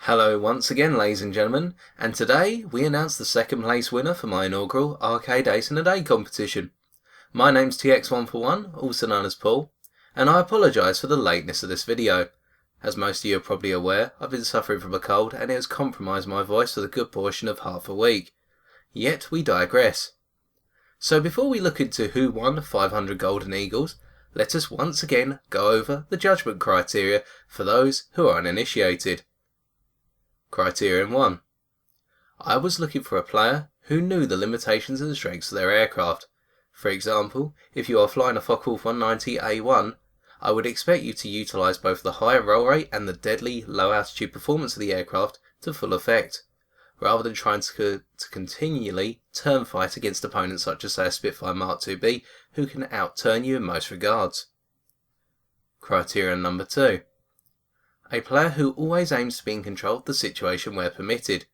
Hello once again, ladies and gentlemen, and today we announce the second place winner for my inaugural Arcade Ace in a Day competition. My name's TX141, also known as Paul, and I apologise for the lateness of this video. As most of you are probably aware, I've been suffering from a cold and it has compromised my voice for a good portion of half a week. Yet we digress. So before we look into who won 500 Golden Eagles, let us once again go over the judgment criteria for those who are uninitiated. Criterion 1. I was looking for a player who knew the limitations and strengths of their aircraft. For example, if you are flying a Focke-Wulf 190A1, I would expect you to utilise both the higher roll rate and the deadly low altitude performance of the aircraft to full effect, rather than trying to continually turn fight against opponents such as say a Spitfire Mark IIB who can outturn you in most regards. Criterion number 2. A player who always aims to be in control of the situation where permitted,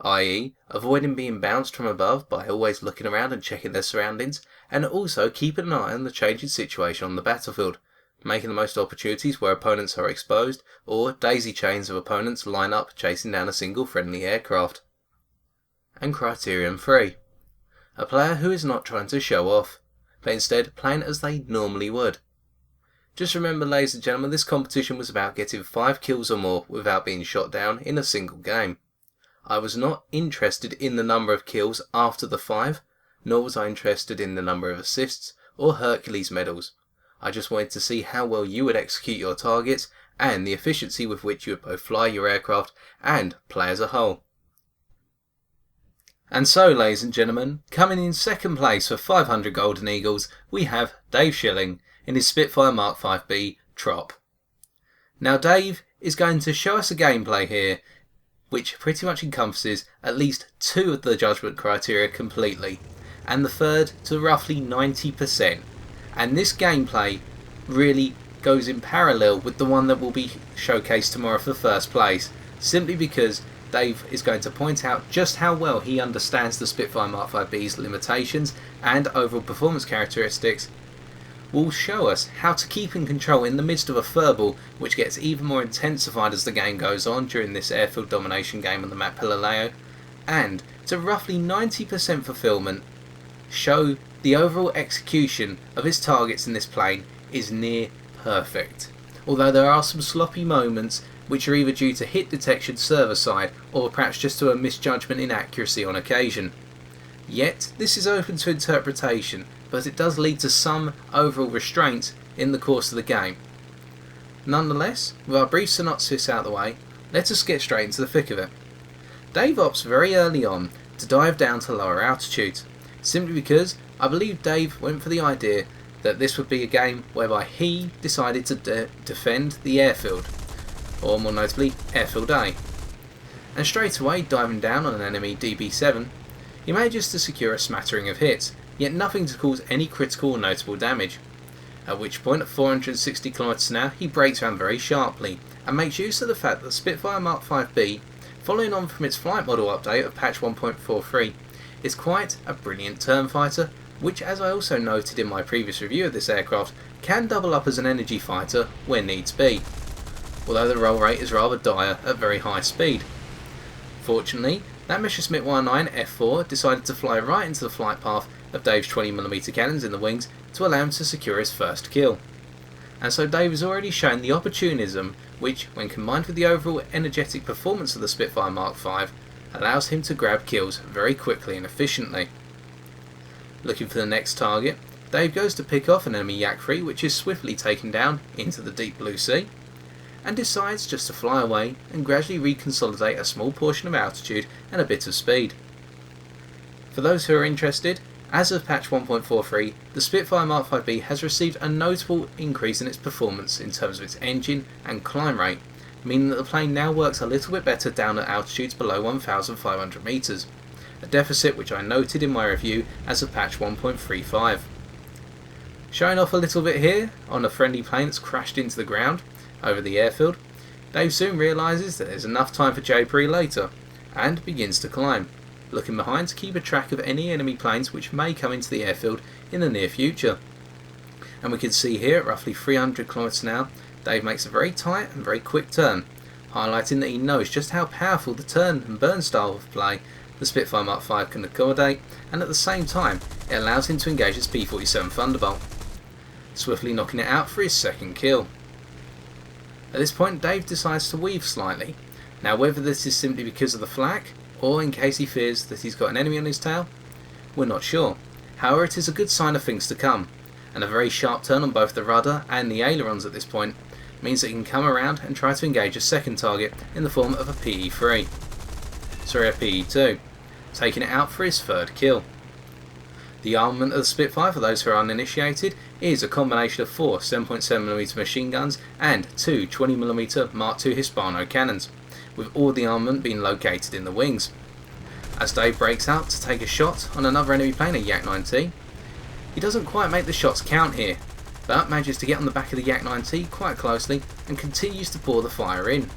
i.e. avoiding being bounced from above by always looking around and checking their surroundings, and also keeping an eye on the changing situation on the battlefield, making the most opportunities where opponents are exposed or daisy chains of opponents line up chasing down a single friendly aircraft. And Criterion 3. A player who is not trying to show off, but instead playing as they normally would. Just remember, ladies and gentlemen, this competition was about getting 5 kills or more without being shot down in a single game. I was not interested in the number of kills after the 5, nor was I interested in the number of assists or Hercules medals. I just wanted to see how well you would execute your targets and the efficiency with which you would both fly your aircraft and play as a whole. And so, ladies and gentlemen, coming in second place for 500 Golden Eagles, we have Dave Schilling in his Spitfire Mark 5B Trop. Now Dave is going to show us a gameplay here which pretty much encompasses at least 2 of the judgment criteria completely, and the third to roughly 90%. And this gameplay really goes in parallel with the one that will be showcased tomorrow for first place, simply because Dave is going to point out just how well he understands the Spitfire Mark 5B's limitations and overall performance characteristics, will show us how to keep in control in the midst of a furball which gets even more intensified as the game goes on during this airfield domination game on the map Galileo, and to roughly 90% fulfillment show the overall execution of his targets in this plane is near perfect, although there are some sloppy moments which are either due to hit detection server side or perhaps just to a misjudgment in accuracy on occasion. Yet this is open to interpretation, but it does lead to some overall restraints in the course of the game. Nonetheless, with our brief synopsis out of the way, let us get straight into the thick of it. Dave opts very early on to dive down to lower altitudes, simply because I believe Dave went for the idea that this would be a game whereby he decided to defend the airfield, or more notably Airfield A. And straight away diving down on an enemy DB7, he manages to secure a smattering of hits, yet nothing to cause any critical or notable damage. At which point at 460 km an hour he brakes around very sharply and makes use of the fact that the Spitfire Mark 5B, following on from its flight model update of patch 1.43, is quite a brilliant turn fighter, which, as I also noted in my previous review of this aircraft, can double up as an energy fighter when needs be, although the roll rate is rather dire at very high speed. Fortunately, that Messerschmitt 19 F4 decided to fly right into the flight path of Dave's 20mm cannons in the wings to allow him to secure his first kill. And so Dave has already shown the opportunism which, when combined with the overall energetic performance of the Spitfire Mark V, allows him to grab kills very quickly and efficiently. Looking for the next target, Dave goes to pick off an enemy Yak 3 which is swiftly taken down into the deep blue sea, and decides just to fly away and gradually reconsolidate a small portion of altitude and a bit of speed. For those who are interested, as of patch 1.43, the Spitfire Mark 5B has received a notable increase in its performance in terms of its engine and climb rate, meaning that the plane now works a little bit better down at altitudes below 1,500 metres, a deficit which I noted in my review as of patch 1.35. Showing off a little bit here on a friendly plane that's crashed into the ground over the airfield, Dave soon realises that there's enough time for Japery later, and begins to climb, looking behind to keep a track of any enemy planes which may come into the airfield in the near future. And we can see here at roughly 300 km an hour, Dave makes a very tight and very quick turn, highlighting that he knows just how powerful the turn and burn style of play the Spitfire Mark V can accommodate, and at the same time it allows him to engage its P-47 Thunderbolt, swiftly knocking it out for his second kill. At this point Dave decides to weave slightly. Now whether this is simply because of the flak, or in case he fears that he's got an enemy on his tail, we're not sure. However, it is a good sign of things to come, and a very sharp turn on both the rudder and the ailerons at this point means that he can come around and try to engage a second target in the form of a PE2, taking it out for his third kill. The armament of the Spitfire, for those who are uninitiated, is a combination of 4 7.7mm machine guns and 2 20mm Mark II Hispano cannons, with all the armament being located in the wings. As Dave breaks out to take a shot on another enemy plane, a Yak-9T, he doesn't quite make the shots count here, but manages to get on the back of the Yak-9T quite closely and continues to pour the fire in.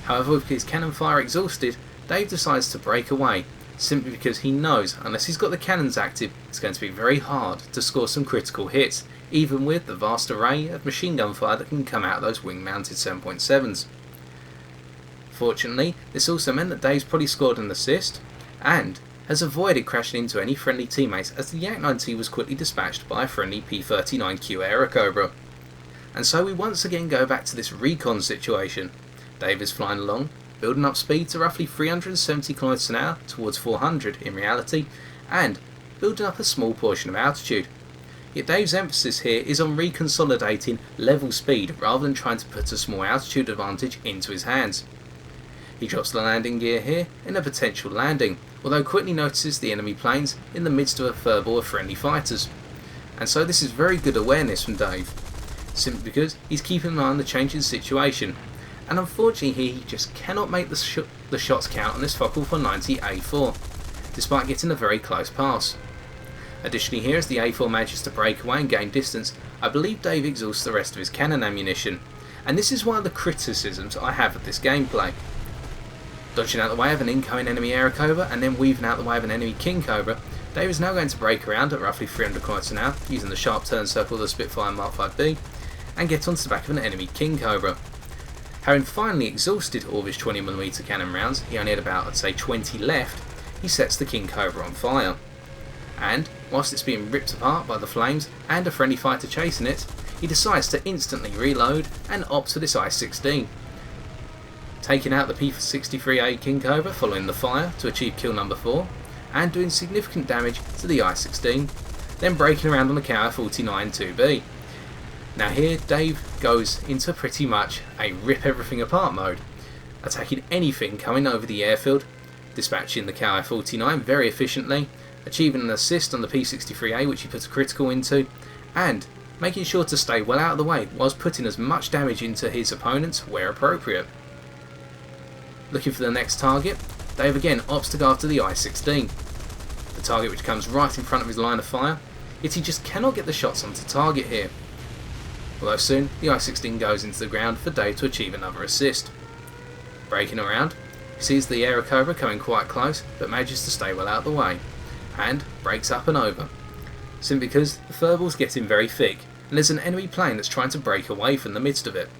However, with his cannon fire exhausted, Dave decides to break away, simply because he knows unless he's got the cannons active, it's going to be very hard to score some critical hits, even with the vast array of machine gun fire that can come out of those wing-mounted 7.7s. Fortunately, this also meant that Dave's probably scored an assist, and has avoided crashing into any friendly teammates as the Yak-9T was quickly dispatched by a friendly P-39Q Aerocobra. And so we once again go back to this recon situation. Dave is flying along, building up speed to roughly 370 km an hour towards 400 in reality, and building up a small portion of altitude. Yet Dave's emphasis here is on reconsolidating level speed rather than trying to put a small altitude advantage into his hands. He drops the landing gear here in a potential landing, although quickly notices the enemy planes in the midst of a furball of friendly fighters. And so this is very good awareness from Dave, simply because he's keeping an eye on the changing situation, and unfortunately he just cannot make the shots count on this Fokker 490 A4, despite getting a very close pass. Additionally here, as the A4 manages to break away and gain distance, I believe Dave exhausts the rest of his cannon ammunition, and this is one of the criticisms I have of this gameplay. Dodging out the way of an incoming enemy Aerocobra and then weaving out the way of an enemy King Cobra, Dave is now going to break around at roughly 300 km an hour using the sharp turn circle of the Spitfire Mark 5B and get onto the back of an enemy King Cobra. Having finally exhausted all of his 20mm cannon rounds, he only had about, I'd say, 20 left, he sets the King Cobra on fire. And, whilst it's being ripped apart by the flames and a friendly fighter chasing it, he decides to instantly reload and opts for this I-16. Taking out the P-63A King Cobra following the fire to achieve kill number 4, and doing significant damage to the I-16, then breaking around on the KI-49-2B. Now here Dave goes into pretty much a rip everything apart mode, attacking anything coming over the airfield, dispatching the KI-49 very efficiently, achieving an assist on the P-63A which he puts a critical into, and making sure to stay well out of the way whilst putting as much damage into his opponents where appropriate. Looking for the next target, Dave again opts to go after the I-16, the target which comes right in front of his line of fire, yet he just cannot get the shots onto target here. Although soon the I-16 goes into the ground for Dave to achieve another assist. Breaking around, he sees the Aerocobra coming quite close but manages to stay well out of the way, and breaks up and over, simply because the furball's getting very thick and there's an enemy plane that's trying to break away from the midst of it.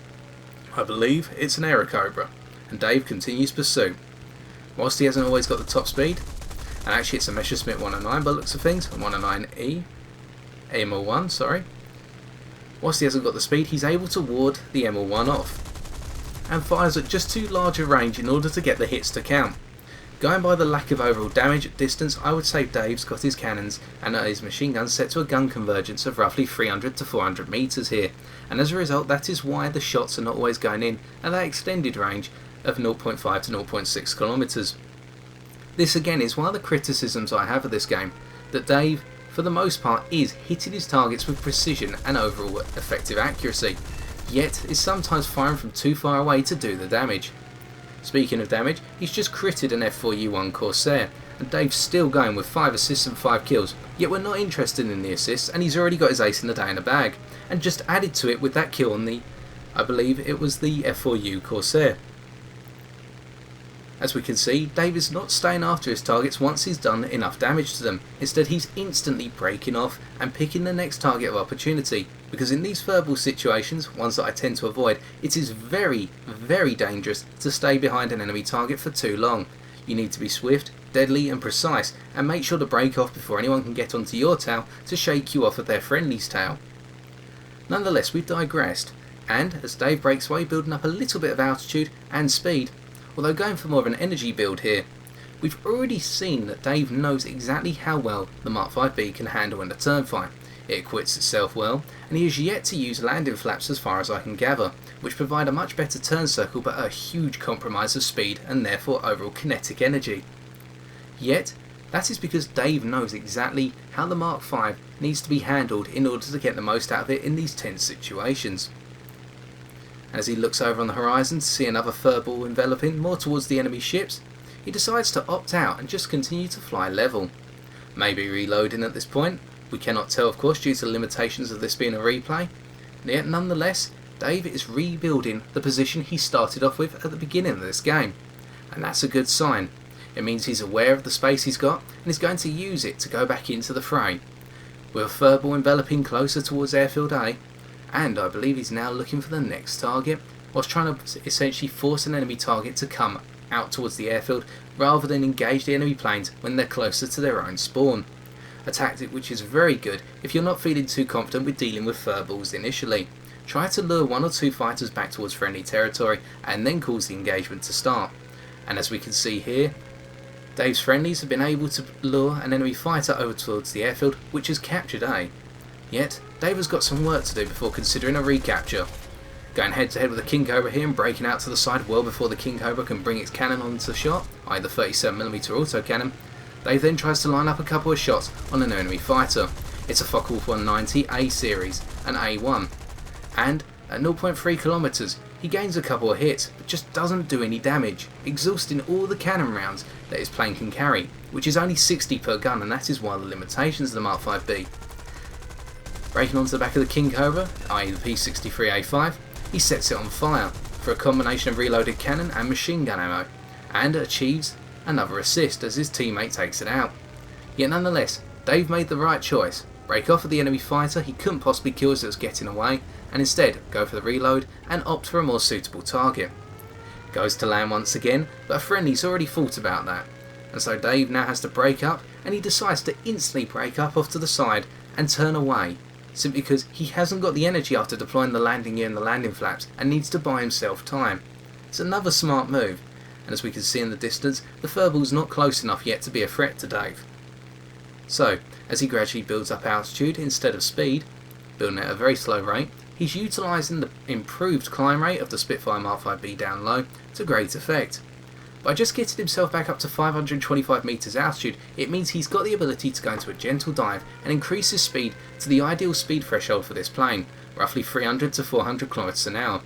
I believe it's an Aerocobra, and Dave continues pursuit. Whilst he hasn't always got the top speed, and actually it's a Messerschmitt 109 by the looks of things, 109E, ML1, sorry. Whilst he hasn't got the speed, he's able to ward the ML1 off, and fires at just too large a range in order to get the hits to count. Going by the lack of overall damage at distance, I would say Dave's got his cannons and his machine guns set to a gun convergence of roughly 300 to 400 metres here, and as a result that is why the shots are not always going in at that extended range of 0.5 to 0.6 kilometres. This again is one of the criticisms I have of this game, that Dave for the most part is hitting his targets with precision and overall effective accuracy, yet is sometimes firing from too far away to do the damage. Speaking of damage, he's just critted an F4U1 Corsair, and Dave's still going with 5 assists and 5 kills, yet we're not interested in the assists and he's already got his ace in the day in the bag, and just added to it with that kill on the, I believe it was the F4U Corsair. As we can see, Dave is not staying after his targets once he's done enough damage to them. Instead, he's instantly breaking off and picking the next target of opportunity, because in these verbal situations, ones that I tend to avoid, it is very, very dangerous to stay behind an enemy target for too long. You need to be swift, deadly and precise, and make sure to break off before anyone can get onto your tail to shake you off of their friendly's tail. Nonetheless, we've digressed, and as Dave breaks away, building up a little bit of altitude and speed, although going for more of an energy build here. We've already seen that Dave knows exactly how well the Mark 5B can handle under turnfire. It acquits itself well, and he has yet to use landing flaps as far as I can gather, which provide a much better turn circle but a huge compromise of speed and therefore overall kinetic energy. Yet, that is because Dave knows exactly how the Mark 5 needs to be handled in order to get the most out of it in these tense situations. As he looks over on the horizon to see another furball enveloping more towards the enemy ships, he decides to opt out and just continue to fly level. Maybe reloading at this point, we cannot tell of course due to the limitations of this being a replay, yet nonetheless Dave is rebuilding the position he started off with at the beginning of this game, and that's a good sign. It means he's aware of the space he's got and is going to use it to go back into the fray. With a furball enveloping closer towards airfield A, and I believe he's now looking for the next target, whilst trying to essentially force an enemy target to come out towards the airfield rather than engage the enemy planes when they're closer to their own spawn. A tactic which is very good if you're not feeling too confident with dealing with furballs initially. Try to lure one or two fighters back towards friendly territory and then cause the engagement to start. And as we can see here, Dave's friendlies have been able to lure an enemy fighter over towards the airfield, which has captured A. Yet, Dave has got some work to do before considering a recapture. Going head to head with the King Cobra here and breaking out to the side well before the King Cobra can bring its cannon onto shot, i.e. the 37mm autocannon, Dave then tries to line up a couple of shots on an enemy fighter. It's a Focke-Wulf 190 A series, an A1, and at 0.3 kilometers he gains a couple of hits but just doesn't do any damage, exhausting all the cannon rounds that his plane can carry, which is only 60 per gun, and that is one of the limitations of the Mark 5B. Breaking onto the back of the King Cobra, i.e. the P63A5, he sets it on fire for a combination of reloaded cannon and machine gun ammo, and achieves another assist as his teammate takes it out. Yet nonetheless, Dave made the right choice. Break off of the enemy fighter he couldn't possibly kill as it was getting away, and instead go for the reload and opt for a more suitable target. Goes to land once again, but a friendly's already thought about that, and so Dave now has to break up, and he decides to instantly break up off to the side and turn away, simply because he hasn't got the energy after deploying the landing gear and the landing flaps and needs to buy himself time. It's another smart move, and as we can see in the distance, the furball's not close enough yet to be a threat to Dave. So, as he gradually builds up altitude instead of speed, building at a very slow rate, he's utilising the improved climb rate of the Spitfire Mark 5B down low to great effect. By just getting himself back up to 525 metres altitude, it means he's got the ability to go into a gentle dive and increase his speed to the ideal speed threshold for this plane, roughly 300 to 400 km an hour.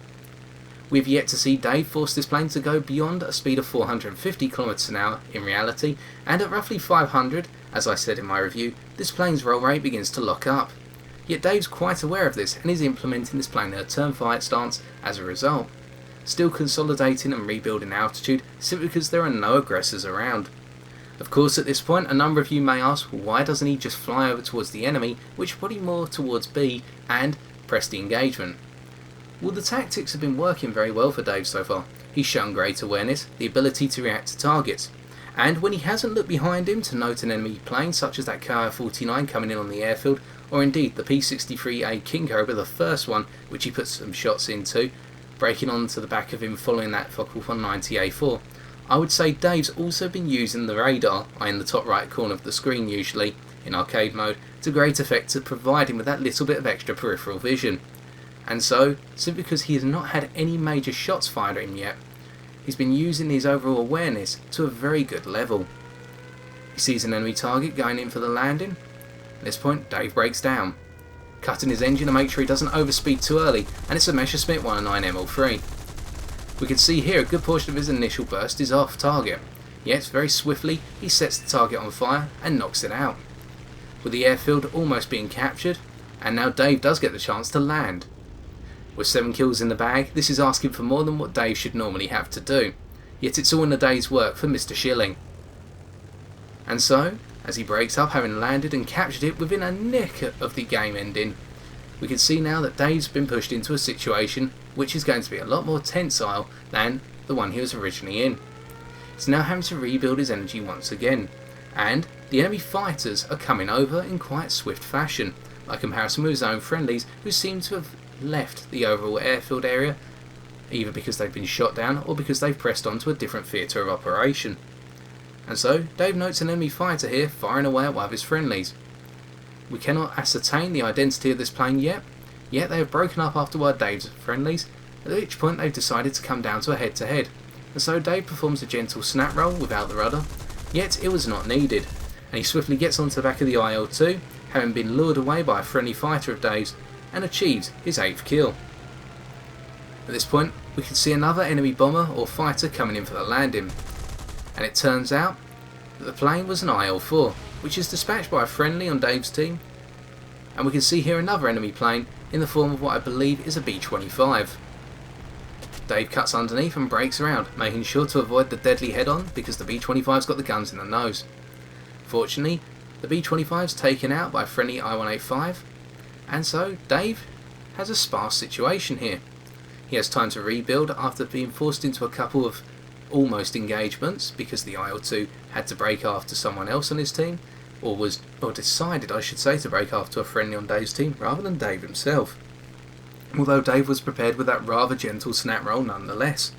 We've yet to see Dave force this plane to go beyond a speed of 450 km an hour in reality, and at roughly 500, as I said in my review, this plane's roll rate begins to lock up. Yet Dave's quite aware of this and is implementing this plane in a turn-fight stance as a result, still consolidating and rebuilding altitude simply because there are no aggressors around. Of course, at this point, a number of you may ask, well, why doesn't he just fly over towards the enemy, which probably more towards B, and press the engagement? Well, the tactics have been working very well for Dave so far. He's shown great awareness, the ability to react to targets, and when he hasn't looked behind him to note an enemy plane such as that KI-49 coming in on the airfield, or indeed the P63A King Cobra, the first one, which he put some shots into, breaking onto the back of him following that Focke-Wulf 190 A4, I would say Dave's also been using the radar, in the top right corner of the screen usually, in arcade mode, to great effect to provide him with that little bit of extra peripheral vision. And so, simply because he has not had any major shots fired at him yet, he's been using his overall awareness to a very good level. He sees an enemy target going in for the landing. At this point, Dave breaks down, cutting his engine to make sure he doesn't overspeed too early, and it's a Messerschmitt 109 ML3. We can see here a good portion of his initial burst is off target, yet very swiftly he sets the target on fire and knocks it out. With the airfield almost being captured, and now Dave does get the chance to land. With 7 kills in the bag, this is asking for more than what Dave should normally have to do. yet it's all in a day's work for Mr. Schilling. And so, as he breaks up having landed and captured it within a nick of the game ending, we can see now that Dave's been pushed into a situation which is going to be a lot more tensile than the one he was originally in. He's now having to rebuild his energy once again, and the enemy fighters are coming over in quite swift fashion, by comparison with his own friendlies who seem to have left the overall airfield area, either because they've been shot down or because they've pressed on to a different theatre of operation. And so Dave notes an enemy fighter here firing away at one of his friendlies. We cannot ascertain the identity of this plane yet they have broken up after one of Dave's friendlies, at which point they've decided to come down to a head-to-head, and so Dave performs a gentle snap roll without the rudder, yet it was not needed, and he swiftly gets onto the back of the IL-2, having been lured away by a friendly fighter of Dave's, and achieves his 8th kill. At this point we can see another enemy bomber or fighter coming in for the landing, and it turns out that the plane was an IL-4, which is dispatched by a friendly on Dave's team, and we can see here another enemy plane in the form of what I believe is a B-25. Dave cuts underneath and brakes around, making sure to avoid the deadly head-on because the B-25's got the guns in the nose. Fortunately, the B-25's taken out by a friendly I-185, and so Dave has a sparse situation here. He has time to rebuild after being forced into a couple of almost engagements because the IL-2 had to break after someone else on his team, or decided I should say to break after a friendly on Dave's team rather than Dave himself. Although Dave was prepared with that rather gentle snap roll nonetheless.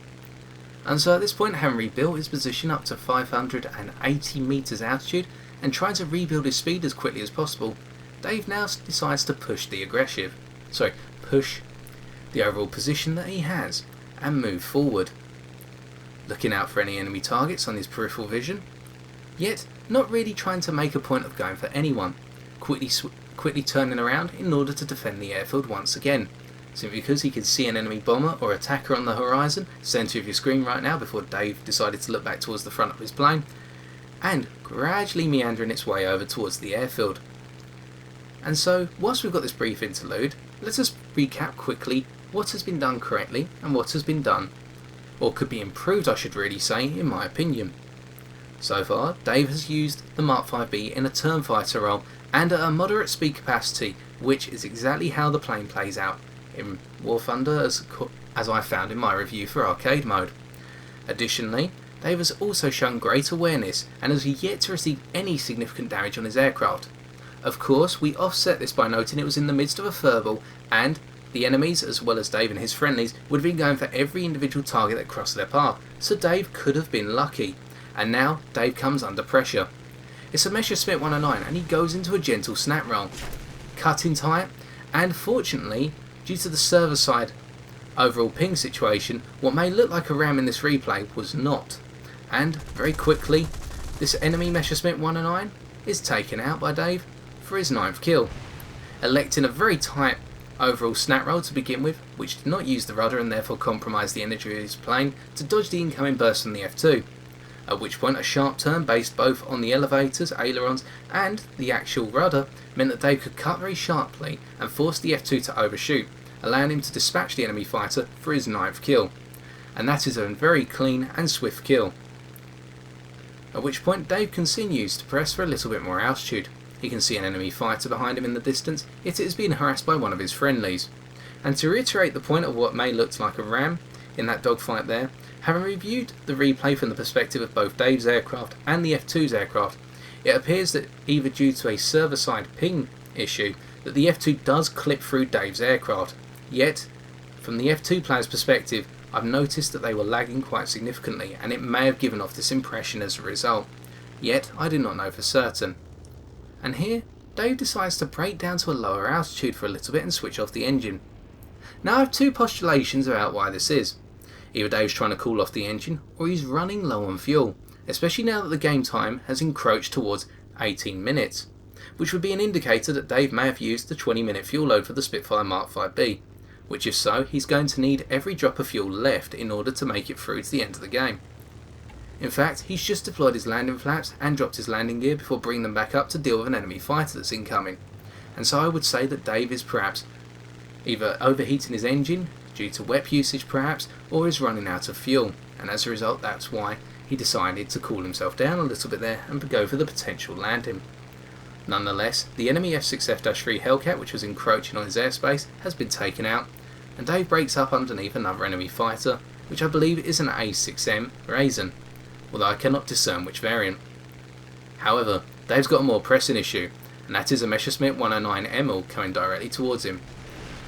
And so at this point, having rebuilt his position up to 580 metres altitude and trying to rebuild his speed as quickly as possible, Dave now decides to push the overall position that he has and move forward, looking out for any enemy targets on his peripheral vision, yet not really trying to make a point of going for anyone, quickly turning around in order to defend the airfield once again, simply because he could see an enemy bomber or attacker on the horizon, centre of your screen right now before Dave decided to look back towards the front of his plane, and gradually meandering its way over towards the airfield. And so, whilst we've got this brief interlude, let us recap quickly what has been done correctly and what has been done, or could be improved I should really say, in my opinion. So far, Dave has used the Mark 5B in a turn fighter role and at a moderate speed capacity, which is exactly how the plane plays out in War Thunder as I found in my review for arcade mode. Additionally, Dave has also shown great awareness and has yet to receive any significant damage on his aircraft. Of course, we offset this by noting it was in the midst of a furball, and the enemies, as well as Dave and his friendlies, would have been going for every individual target that crossed their path, so Dave could have been lucky. And now Dave comes under pressure. It's a Messerschmitt 109 and he goes into a gentle snap roll, cutting tight, and fortunately, due to the server side overall ping situation, what may look like a ram in this replay was not. And very quickly, this enemy Messerschmitt 109 is taken out by Dave for his 9th kill, electing a very tight overall snap roll to begin with, which did not use the rudder and therefore compromised the energy of his plane to dodge the incoming burst from the F2. At which point a sharp turn based both on the elevators, ailerons and the actual rudder meant that Dave could cut very sharply and force the F2 to overshoot, allowing him to dispatch the enemy fighter for his 9th kill. And that is a very clean and swift kill. At which point Dave continues to press for a little bit more altitude. He can see an enemy fighter behind him in the distance, yet it is being harassed by one of his friendlies. And to reiterate the point of what may look like a ram in that dogfight there, having reviewed the replay from the perspective of both Dave's aircraft and the F2's aircraft, it appears that either due to a server-side ping issue, that the F2 does clip through Dave's aircraft. Yet, from the F2 player's perspective, I've noticed that they were lagging quite significantly, and it may have given off this impression as a result. Yet, I do not know for certain. And here, Dave decides to brake down to a lower altitude for a little bit and switch off the engine. Now I have two postulations about why this is. Either Dave's trying to cool off the engine, or he's running low on fuel, especially now that the game time has encroached towards 18 minutes, which would be an indicator that Dave may have used the 20-minute fuel load for the Spitfire Mark 5B, which if so, he's going to need every drop of fuel left in order to make it through to the end of the game. In fact, he's just deployed his landing flaps and dropped his landing gear before bringing them back up to deal with an enemy fighter that's incoming, and so I would say that Dave is perhaps either overheating his engine, due to wep usage perhaps, or is running out of fuel, and as a result that's why he decided to cool himself down a little bit there and go for the potential landing. Nonetheless, the enemy F6F-3 Hellcat, which was encroaching on his airspace, has been taken out, and Dave breaks up underneath another enemy fighter, which I believe is an A6M Raisin, although I cannot discern which variant. However, Dave's got a more pressing issue, and that is a Messerschmitt 109 ML coming directly towards him.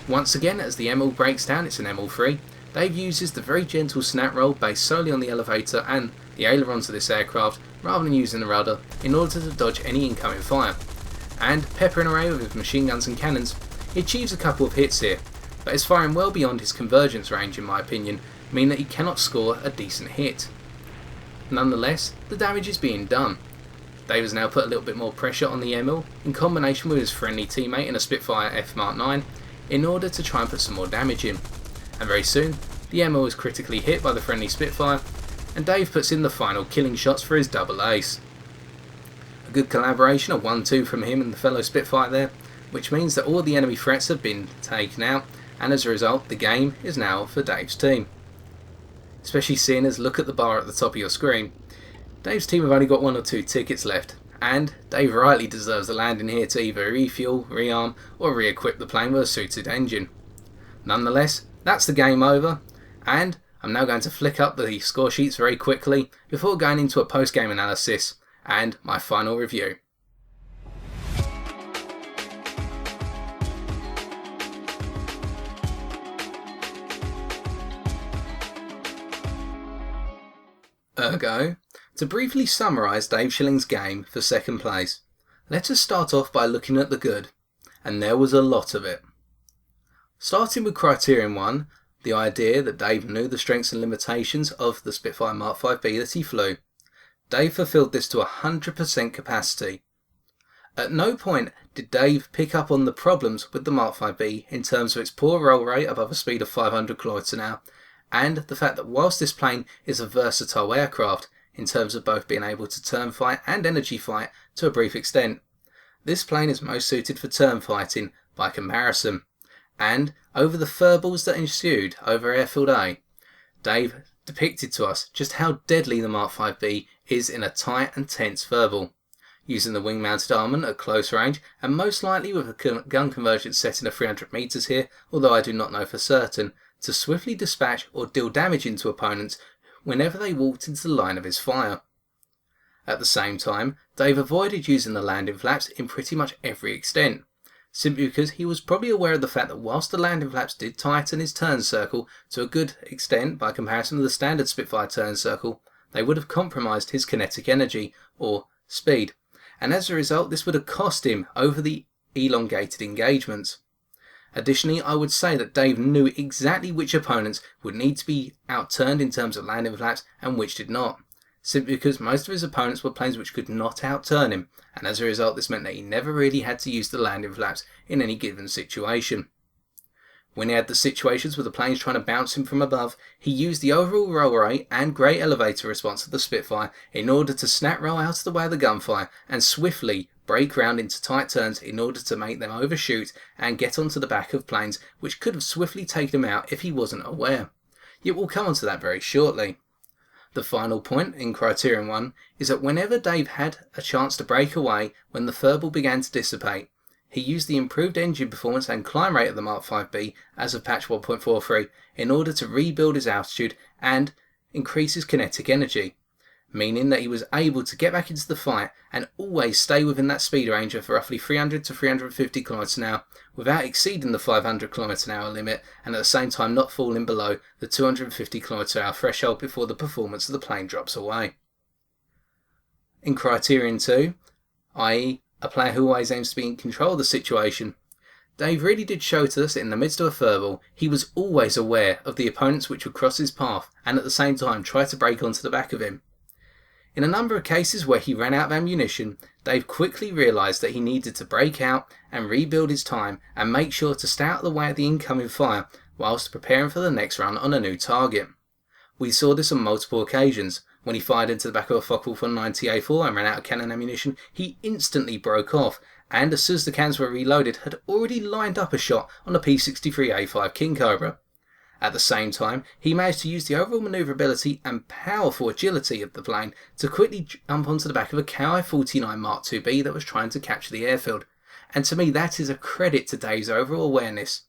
Once again, as the ML breaks down, it's an ML3, Dave uses the very gentle snap roll based solely on the elevator and the ailerons of this aircraft rather than using the rudder in order to dodge any incoming fire. And peppering away with his machine guns and cannons, he achieves a couple of hits here, but is firing well beyond his convergence range in my opinion, meaning that he cannot score a decent hit. Nonetheless, the damage is being done. Dave has now put a little bit more pressure on the ML in combination with his friendly teammate in a Spitfire F Mark 9 in order to try and put some more damage in. And very soon, the ML is critically hit by the friendly Spitfire, and Dave puts in the final killing shots for his double ace. A good collaboration, a 1-2 from him and the fellow Spitfire there, which means that all the enemy threats have been taken out, and as a result the game is now for Dave's team. Especially seeing as look at the bar at the top of your screen, Dave's team have only got 1 or 2 tickets left, and Dave rightly deserves a landing here to either refuel, rearm or re-equip the plane with a suited engine. Nonetheless, that's the game over, and I'm now going to flick up the score sheets very quickly before going into a post-game analysis and my final review. Ergo, to briefly summarise Dave Schilling's game for second place, let us start off by looking at the good, and there was a lot of it. Starting with Criterion 1, the idea that Dave knew the strengths and limitations of the Spitfire Mark 5B that he flew. Dave fulfilled this to 100% capacity. At no point did Dave pick up on the problems with the Mark 5B in terms of its poor roll rate above a speed of 500 km/h, and the fact that whilst this plane is a versatile aircraft in terms of both being able to turn fight and energy fight to a brief extent, this plane is most suited for turn fighting by comparison. And over the furballs that ensued over Airfield A, Dave depicted to us just how deadly the Mark 5B is in a tight and tense furball, using the wing-mounted armament at close range and most likely with a gun convergence setting of 300 metres here, although I do not know for certain, to swiftly dispatch or deal damage into opponents whenever they walked into the line of his fire. At the same time, Dave avoided using the landing flaps in pretty much every extent, simply because he was probably aware of the fact that whilst the landing flaps did tighten his turn circle to a good extent by comparison to the standard Spitfire turn circle, they would have compromised his kinetic energy, or speed, and as a result this would have cost him over the elongated engagements. Additionally, I would say that Dave knew exactly which opponents would need to be outturned in terms of landing flaps and which did not, simply because most of his opponents were planes which could not outturn him, and as a result this meant that he never really had to use the landing flaps in any given situation. When he had the situations where the planes trying to bounce him from above, he used the overall roll rate and great elevator response of the Spitfire in order to snap roll out of the way of the gunfire and swiftly break round into tight turns in order to make them overshoot and get onto the back of planes which could have swiftly taken him out if he wasn't aware. Yet we'll come onto that very shortly. The final point in Criterion 1 is that whenever Dave had a chance to break away when the furball began to dissipate, he used the improved engine performance and climb rate of the Mark 5B as of patch 1.43 in order to rebuild his altitude and increase his kinetic energy, meaning that he was able to get back into the fight and always stay within that speed range of roughly 300 to 350 km/h without exceeding the 500 km/h limit, and at the same time not falling below the 250 km/h threshold before the performance of the plane drops away. In Criterion 2, i.e. a player who always aims to be in control of the situation, Dave really did show to us that in the midst of a furball, he was always aware of the opponents which would cross his path and at the same time try to break onto the back of him. In a number of cases where he ran out of ammunition, Dave quickly realised that he needed to break out and rebuild his time and make sure to stay out of the way of the incoming fire whilst preparing for the next run on a new target. We saw this on multiple occasions. When he fired into the back of a Focke-Wulf 90A4 and ran out of cannon ammunition, he instantly broke off, and as soon as the cans were reloaded, had already lined up a shot on a P63A5 King Cobra. At the same time, he managed to use the overall manoeuvrability and powerful agility of the plane to quickly jump onto the back of a KI-49 Mark II-B that was trying to capture the airfield. And to me, that is a credit to Dave's overall awareness.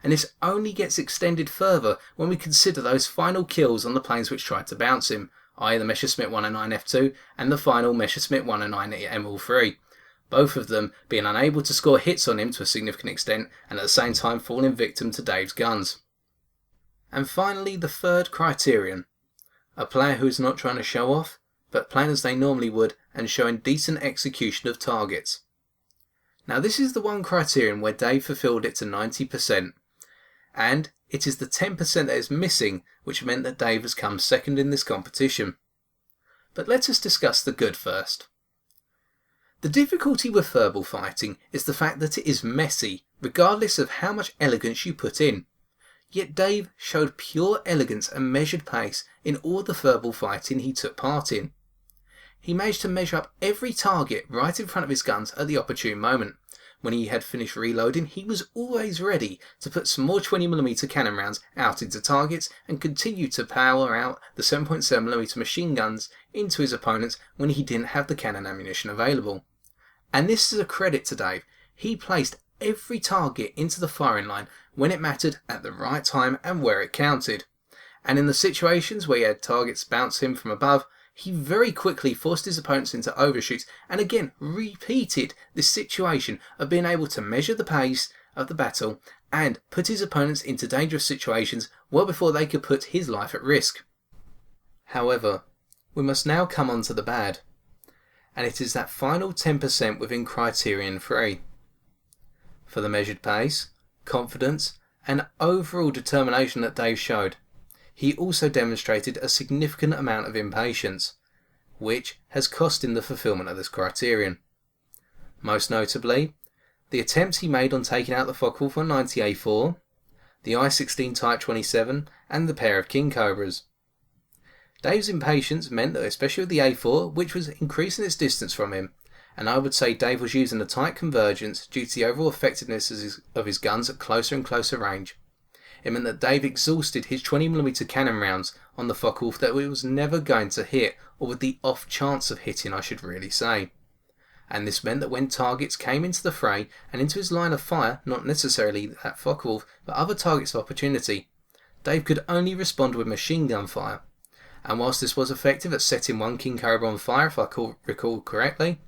And this only gets extended further when we consider those final kills on the planes which tried to bounce him, i.e. the Messerschmitt 109 F2 and the final Messerschmitt 109 ML3. Both of them being unable to score hits on him to a significant extent and at the same time falling victim to Dave's guns. And finally, the third criterion. A player who is not trying to show off, but playing as they normally would and showing decent execution of targets. Now this is the one criterion where Dave fulfilled it to 90%, and it is the 10% that is missing which meant that Dave has come second in this competition. But let us discuss the good first. The difficulty with verbal fighting is the fact that it is messy, regardless of how much elegance you put in. Yet Dave showed pure elegance and measured pace in all the verbal fighting he took part in. He managed to measure up every target right in front of his guns at the opportune moment. When he had finished reloading, he was always ready to put some more 20mm cannon rounds out into targets and continue to power out the 7.7mm machine guns into his opponents when he didn't have the cannon ammunition available. And this is a credit to Dave. He placed every target into the firing line when it mattered at the right time and where it counted. And in the situations where he had targets bounce him from above, he very quickly forced his opponents into overshoots and again repeated this situation of being able to measure the pace of the battle and put his opponents into dangerous situations well before they could put his life at risk. However, we must now come on to the bad, and it is that final 10% within criterion 3. For the measured pace, confidence and overall determination that Dave showed, he also demonstrated a significant amount of impatience, which has cost him the fulfillment of this criterion. Most notably, the attempts he made on taking out the Focke-Wulf 190A4, the I-16 Type 27 and the pair of King Cobras. Dave's impatience meant that especially with the A4, which was increasing its distance from him, and I would say Dave was using a tight convergence due to the overall effectiveness of his guns at closer and closer range. It meant that Dave exhausted his 20mm cannon rounds on the Focke-Wulf that it was never going to hit, or with the off chance of hitting I should really say. And this meant that when targets came into the fray and into his line of fire, not necessarily that Focke-Wulf, but other targets of opportunity, Dave could only respond with machine gun fire. And whilst this was effective at setting one King Cobra on fire if I recall correctly,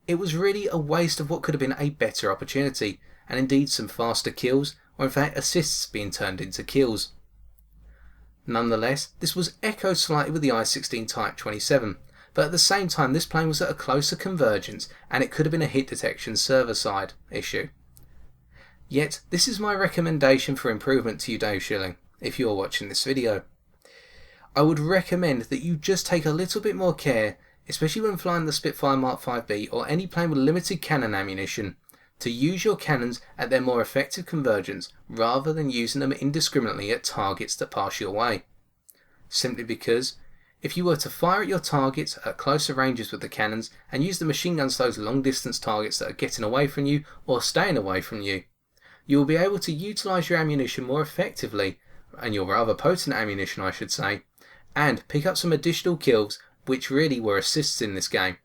it was really a waste of what could have been a better opportunity, and indeed some faster kills, or in fact assists being turned into kills. Nonetheless, this was echoed slightly with the I-16 Type 27, but at the same time this plane was at a closer convergence and it could have been a hit detection server side issue. Yet this is my recommendation for improvement to you, Dave Schilling, if you are watching this video. I would recommend that you just take a little bit more care, especially when flying the Spitfire Mark 5B or any plane with limited cannon ammunition, to use your cannons at their more effective convergence rather than using them indiscriminately at targets that pass your way. Simply because, if you were to fire at your targets at closer ranges with the cannons and use the machine guns to those long distance targets that are getting away from you or staying away from you, you will be able to utilise your ammunition more effectively, and your rather potent ammunition I should say, and pick up some additional kills which really were assists in this game.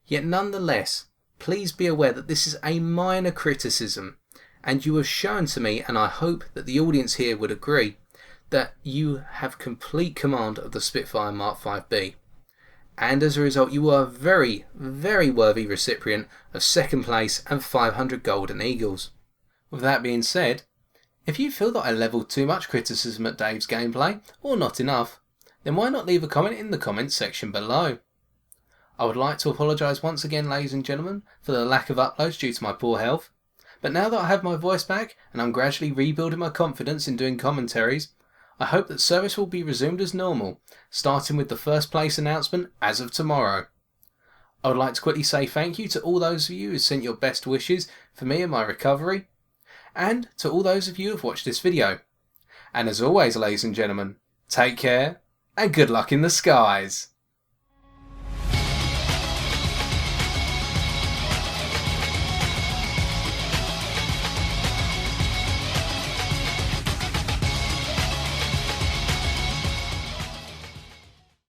Yet nonetheless, please be aware that this is a minor criticism, and you have shown to me, and I hope that the audience here would agree, that you have complete command of the Spitfire Mark 5B. And as a result you are a very, very worthy recipient of second place and 500 Golden Eagles. With that being said, if you feel that I levelled too much criticism at Dave's gameplay, or not enough, then why not leave a comment in the comments section below. I would like to apologise once again, ladies and gentlemen, for the lack of uploads due to my poor health, but now that I have my voice back and I'm gradually rebuilding my confidence in doing commentaries, I hope that service will be resumed as normal, starting with the first place announcement as of tomorrow. I would like to quickly say thank you to all those of you who sent your best wishes for me and my recovery, and to all those of you who have watched this video. And as always, ladies and gentlemen, take care and good luck in the skies.